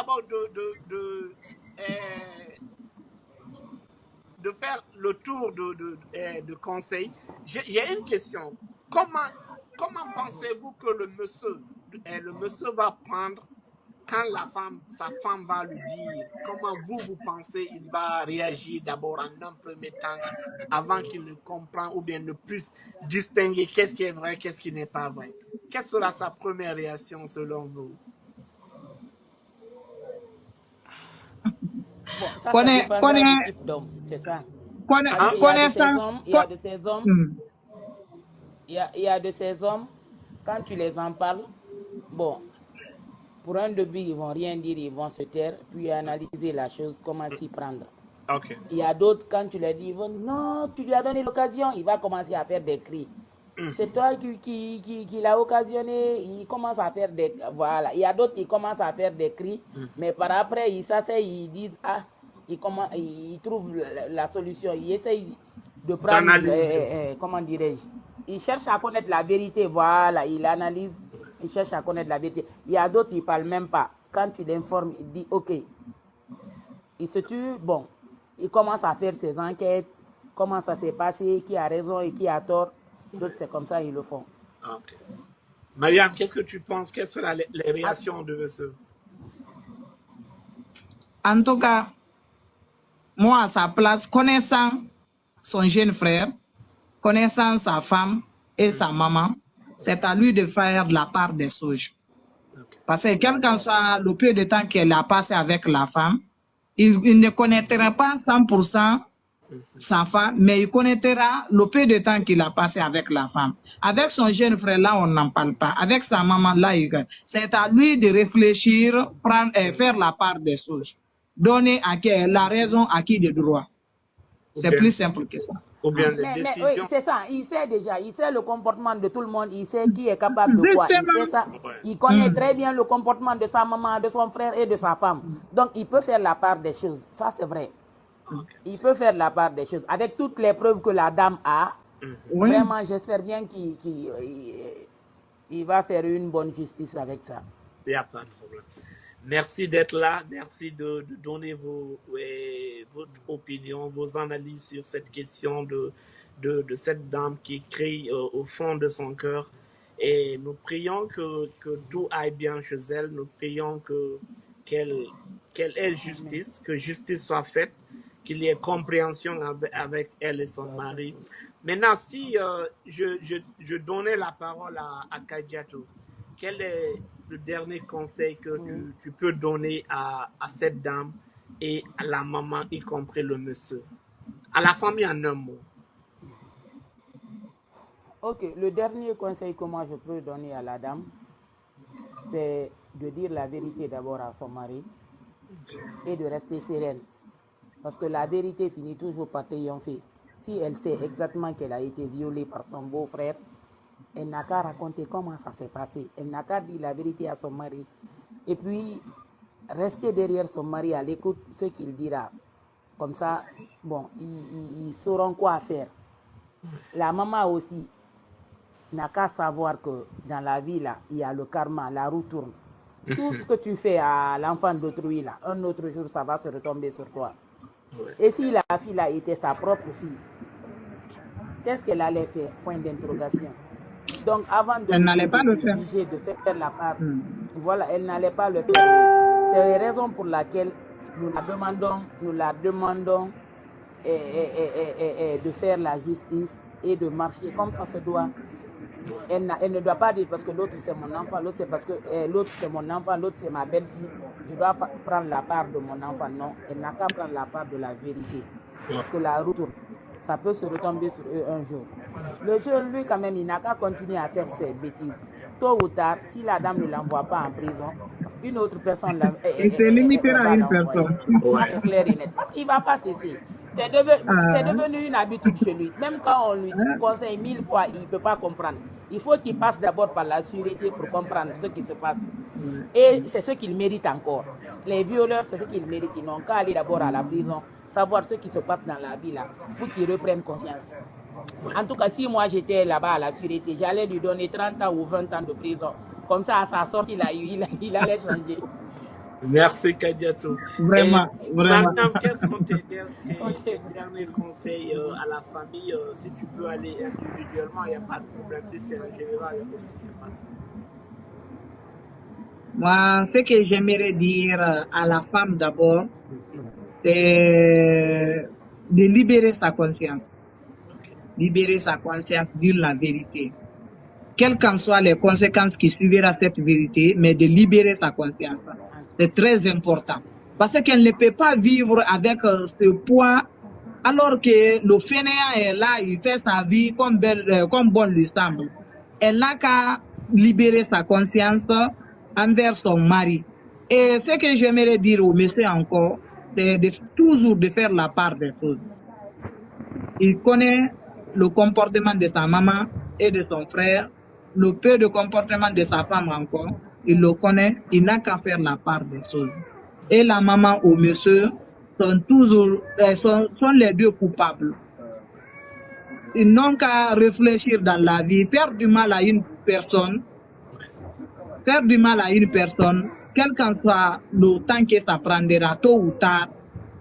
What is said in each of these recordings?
d'abord de faire le tour de conseils. J'ai une question. Comment pensez-vous que le monsieur va prendre quand sa femme va lui dire? Comment vous pensez il va réagir d'abord en un premier temps avant qu'il ne comprenne ou bien ne puisse distinguer qu'est-ce qui est vrai, qu'est-ce qui n'est pas vrai? Quelle sera sa première réaction selon vous? Bon, ça dépendra du type d'homme, c'est ça. Parce qu'il y a de ces hommes, il y a de ces hommes, il y a de ces hommes, quand tu les en parles, bon, pour un début, ils vont rien dire, ils vont se taire, puis analyser la chose, comment s'y prendre. Okay. Il y a d'autres, quand tu leur dis, non, tu lui as donné l'occasion, il va commencer à faire des cris. C'est toi qui l'a occasionné, il commence à faire des... Voilà, il y a d'autres qui commencent à faire des cris, mais par après, ils s'asseyent, ils disent, ils trouvent la solution, ils essayent de prendre, comment dirais-je, ils cherchent à connaître la vérité, voilà, ils analysent, ils cherchent à connaître la vérité. Il y a d'autres qui ne parlent même pas. Quand tu l'informes, il dit, ok, il se tue, bon, il commence à faire ses enquêtes, comment ça s'est passé, qui a raison et qui a tort. D'autres, c'est comme ça, ils le font. Okay. Mariam, qu'est-ce que tu penses? Quelles seront les réactions de monsieur? En tout cas, moi, à sa place, connaissant son jeune frère, connaissant sa femme et sa maman, c'est à lui de faire de la part des choses. Okay. Parce que quel qu'en soit le peu de temps qu'elle a passé avec la femme, il ne connaîtra pas 100% sa femme, mais il connaîtra le peu de temps qu'il a passé avec la femme. Avec son jeune frère, là, on n'en parle pas. Avec sa maman, là, c'est à lui de réfléchir, prendre et faire la part des choses. Donner à qui la raison, à qui le droit. C'est plus simple que ça. Ou bien mais oui, c'est ça. Il sait déjà, il sait le comportement de tout le monde, il sait qui est capable de quoi. Il sait ça. Il connaît très bien le comportement de sa maman, de son frère et de sa femme. Donc, il peut faire la part des choses. Ça, c'est vrai. Il peut faire la part des choses. Avec toutes les preuves que la dame a, vraiment, j'espère bien qu'il va faire une bonne justice avec ça. Il n'y a pas de problème. Merci d'être là. Merci de donner votre opinion, vos analyses sur cette question de cette dame qui crie au fond de son cœur. Et nous prions que tout aille bien chez elle. Nous prions qu'elle ait justice, que justice soit faite, qu'il y ait compréhension avec elle et son mari. Maintenant, si je donnais la parole à Kadiatou, quel est le dernier conseil que tu peux donner à cette dame et à la maman, y compris le monsieur? À la famille en un mot. Ok, le dernier conseil que moi je peux donner à la dame, c'est de dire la vérité d'abord à son mari et de rester sereine. Parce que la vérité finit toujours par triompher. Si elle sait exactement qu'elle a été violée par son beau-frère, elle n'a qu'à raconter comment ça s'est passé. Elle n'a qu'à dire la vérité à son mari. Et puis, rester derrière son mari à l'écoute ce qu'il dira. Comme ça, bon, ils sauront quoi faire. La maman aussi n'a qu'à savoir que dans la vie, là, il y a le karma, la roue tourne. Tout ce que tu fais à l'enfant d'autrui, là, un autre jour, ça va se retomber sur toi. Et si la fille là était sa propre fille, qu'est-ce qu'elle allait faire? Point d'interrogation. Donc avant de juger, de faire la part, voilà, elle n'allait pas le faire. C'est la raison pour laquelle nous la demandons de faire la justice et de marcher comme ça se doit. Elle ne doit pas dire parce que l'autre c'est mon enfant, l'autre c'est parce que l'autre c'est mon enfant, l'autre c'est ma belle-fille, je dois prendre la part de mon enfant. Non, elle n'a qu'à prendre la part de la vérité. Parce que la route, ça peut se retomber sur eux un jour. Le jeune, lui, quand même, il n'a qu'à continuer à faire ses bêtises. Tôt ou tard, si la dame ne l'envoie pas en prison, une autre personne il se limitera à une personne. Ça, c'est clair et net. Il ne va pas cesser. C'est devenu une habitude chez lui. Même quand on lui conseille 1000 fois, il ne peut pas comprendre. Il faut qu'il passe d'abord par la sûreté pour comprendre ce qui se passe. Et c'est ce qu'il mérite encore. Les violeurs, c'est ce qu'ils méritent. Ils n'ont qu'à aller d'abord à la prison, savoir ce qui se passe dans la vie là, pour qu'ils reprennent conscience. En tout cas, si moi j'étais là-bas à la sûreté, j'allais lui donner 30 ans ou 20 ans de prison. Comme ça, à sa sortie, il allait changer. Merci Kadiatou. Et Vraiment, vraiment. Mariam, quels sont Ok. tes derniers conseils à la famille? Si tu veux aller individuellement, il n'y a pas de problème. Si c'est en général, il y a aussi, il n'y a pas de souci. Moi, ce que j'aimerais dire à la femme d'abord, c'est de libérer sa conscience. Libérer sa conscience, dire la vérité. Quelles qu'en soient les conséquences qui suivront cette vérité, mais de libérer sa conscience. C'est très important. Parce qu'elle ne peut pas vivre avec ce poids alors que le fainéant est là, il fait sa vie comme bon lui semble. Elle n'a qu'à libérer sa conscience envers son mari. Et ce que j'aimerais dire au monsieur encore, c'est toujours de faire la part des choses. Il connaît le comportement de sa maman et de son frère, le peu de comportement de sa femme encore, il le connaît, il n'a qu'à faire la part des choses. Et la maman ou monsieur sont toujours, sont les deux coupables. Ils n'ont qu'à réfléchir dans la vie, faire du mal à une personne, quel qu'en soit le temps que ça prendra, tôt ou tard,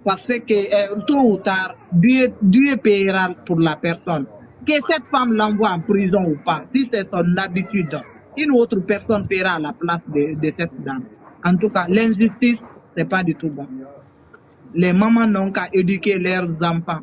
parce que tôt ou tard, Dieu payera pour la personne. Que cette femme l'envoie en prison ou pas, si c'est son habitude, une autre personne paiera à la place de cette dame. En tout cas, l'injustice, c'est pas du tout bon. Les mamans n'ont qu'à éduquer leurs enfants.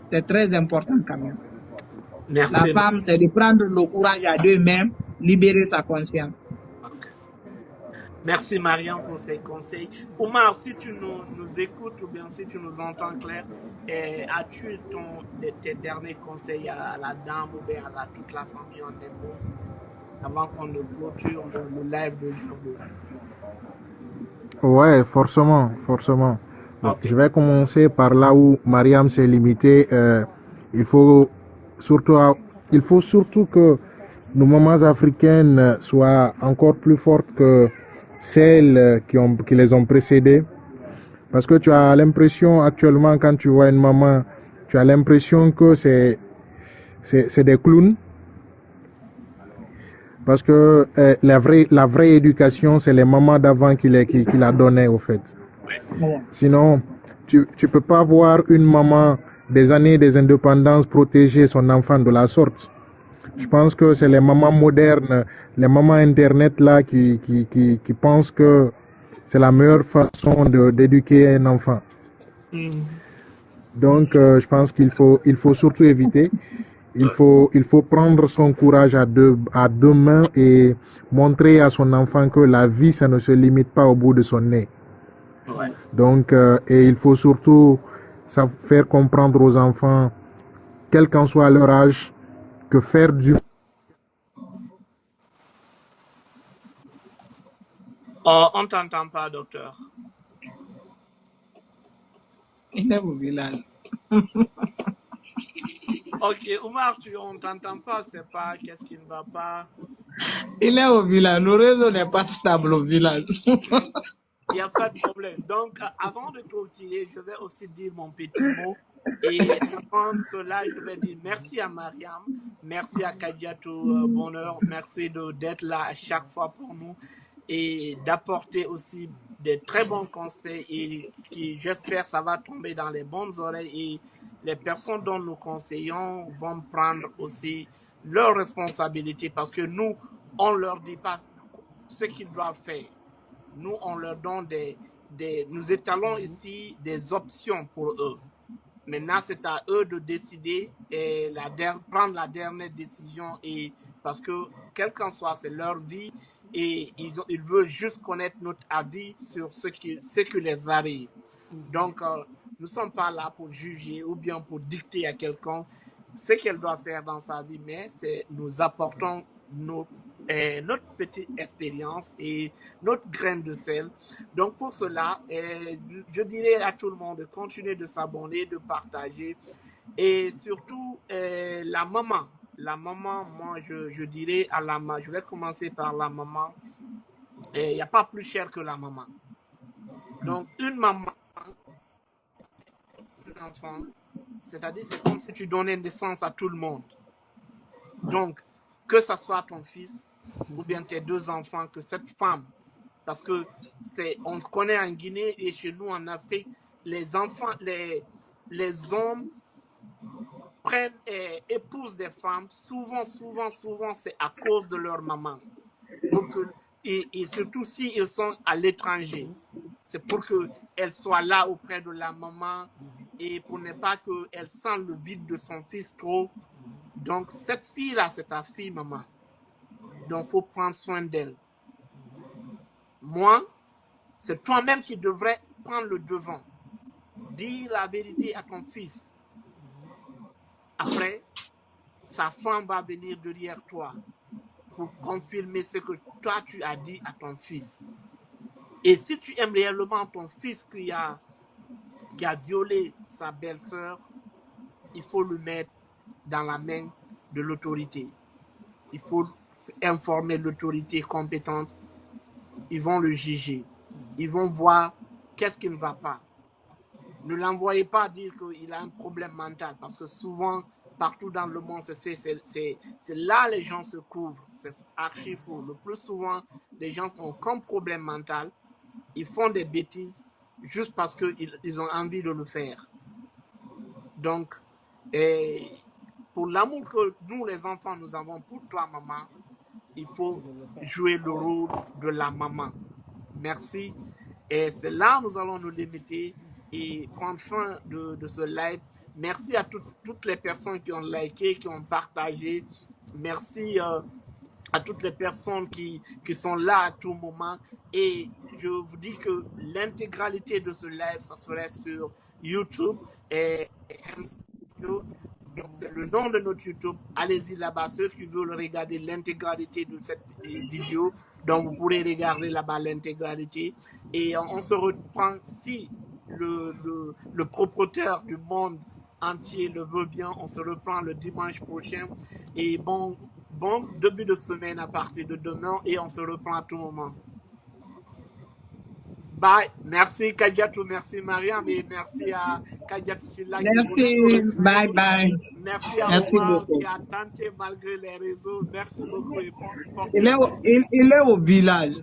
C'est très important quand même. La Merci. femme, c'est de prendre le courage à deux-mêmes, libérer sa conscience. Merci Mariam pour ces conseils. Oumar, si tu nous écoutes ou bien si tu nous entends clair, as-tu tes derniers conseils à la dame ou bien à toute la famille en un mot avant qu'on ne clôture le live d'aujourd'hui? Ouais, forcément, forcément. Bon, Ok. je vais commencer par là où Mariam s'est limitée. Il faut il faut surtout que nos mamans africaines soient encore plus fortes que celles qui les ont précédées. Parce que tu as l'impression actuellement, quand tu vois une maman, tu as l'impression que c'est des clowns. Parce que la vraie éducation, c'est les mamans d'avant qui la donnaient, au fait. Sinon, tu peux pas voir une maman des années des indépendances protéger son enfant de la sorte. Je pense que c'est les mamans modernes, les mamans internet là qui pensent que c'est la meilleure façon d'éduquer un enfant. Donc, je pense qu'il faut surtout éviter. Il faut prendre son courage à deux mains et montrer à son enfant que la vie, ça ne se limite pas au bout de son nez. Ouais. Donc, et il faut surtout faire comprendre aux enfants, quel qu'en soit leur âge, que faire du... On ne t'entend pas, docteur. Il est au village. Ok, Oumar, on ne t'entend pas, c'est pas qu'est-ce qui ne va pas. Il est au village. Le réseau n'est pas stable au village. Il n'y a pas de problème. Donc, avant de clôturer, je vais aussi dire mon petit mot. Et avant cela, je vais dire merci à Mariam, merci à Kadiatou Bonheur, merci d'être là à chaque fois pour nous et d'apporter aussi des très bons conseils et qui, j'espère, ça va tomber dans les bonnes oreilles et les personnes dont nous conseillons vont prendre aussi leurs responsabilités parce que nous, on ne leur dit pas ce qu'ils doivent faire. Nous, on leur donne nous étalons ici des options pour eux. Maintenant, c'est à eux de décider et prendre la dernière décision et parce que, quel qu'en soit, c'est leur vie et ils veulent juste connaître notre avis sur ce qui les arrive. Donc, nous ne sommes pas là pour juger ou bien pour dicter à quelqu'un ce qu'elle doit faire dans sa vie, mais nous apportons notre petite expérience et notre graine de sel. Donc pour cela, je dirais à tout le monde de continuer de s'abonner, de partager et surtout la maman. La maman, moi je dirais à la maman, je vais commencer par la maman. Il n'y a pas plus cher que la maman. Donc une maman, un enfant, c'est-à-dire c'est comme si tu donnais naissance à tout le monde. Donc que ce soit ton fils ou bien tes deux enfants, que cette femme Parce que on connaît en Guinée et chez nous en Afrique, les enfants, les hommes prennent et épousent des femmes, souvent, c'est à cause de leur maman. Et surtout s'ils sont à l'étranger. C'est pour qu'elle soit là auprès de la maman et pour ne pas qu'elle sente le vide de son fils trop. Donc, cette fille-là, c'est ta fille, maman. Donc, il faut prendre soin d'elle. Moi, c'est toi-même qui devrais prendre le devant. Dire la vérité à ton fils. Après, sa femme va venir derrière toi pour confirmer ce que toi, tu as dit à ton fils. Et si tu aimes réellement ton fils qui a violé sa belle-sœur, il faut le mettre dans la main de l'autorité. Il faut informer l'autorité compétente. Ils vont le juger. Ils vont voir qu'est-ce qui ne va pas. Ne l'envoyez pas dire qu'il a un problème mental, parce que souvent, partout dans le monde, c'est là les gens se couvrent. C'est archi faux. Le plus souvent, les gens ont comme problème mental, ils font des bêtises juste parce qu'ils ont envie de le faire. Donc, pour l'amour que nous, les enfants, nous avons pour toi, maman, il faut jouer le rôle de la maman. Merci. Et c'est là que nous allons nous limiter et prendre fin de ce live. Merci à toutes les personnes qui ont liké, qui ont partagé. Merci à toutes les personnes qui sont là à tout moment. Et je vous dis que l'intégralité de ce live, ça serait sur YouTube. Et donc, le nom de notre YouTube, allez-y là-bas. Ceux qui veulent regarder l'intégralité de cette vidéo, donc vous pourrez regarder là-bas l'intégralité. Et on se reprend si le propriétaire du monde entier le veut bien. On se reprend le dimanche prochain. Et bon début de semaine à partir de demain. Et on se reprend à tout moment. Bye. Merci Kadiatou, merci Mariam et merci à Kadiatou Silla. Merci, bye bye. Merci à Omar qui a tenté malgré les réseaux. Merci beaucoup et il est au village.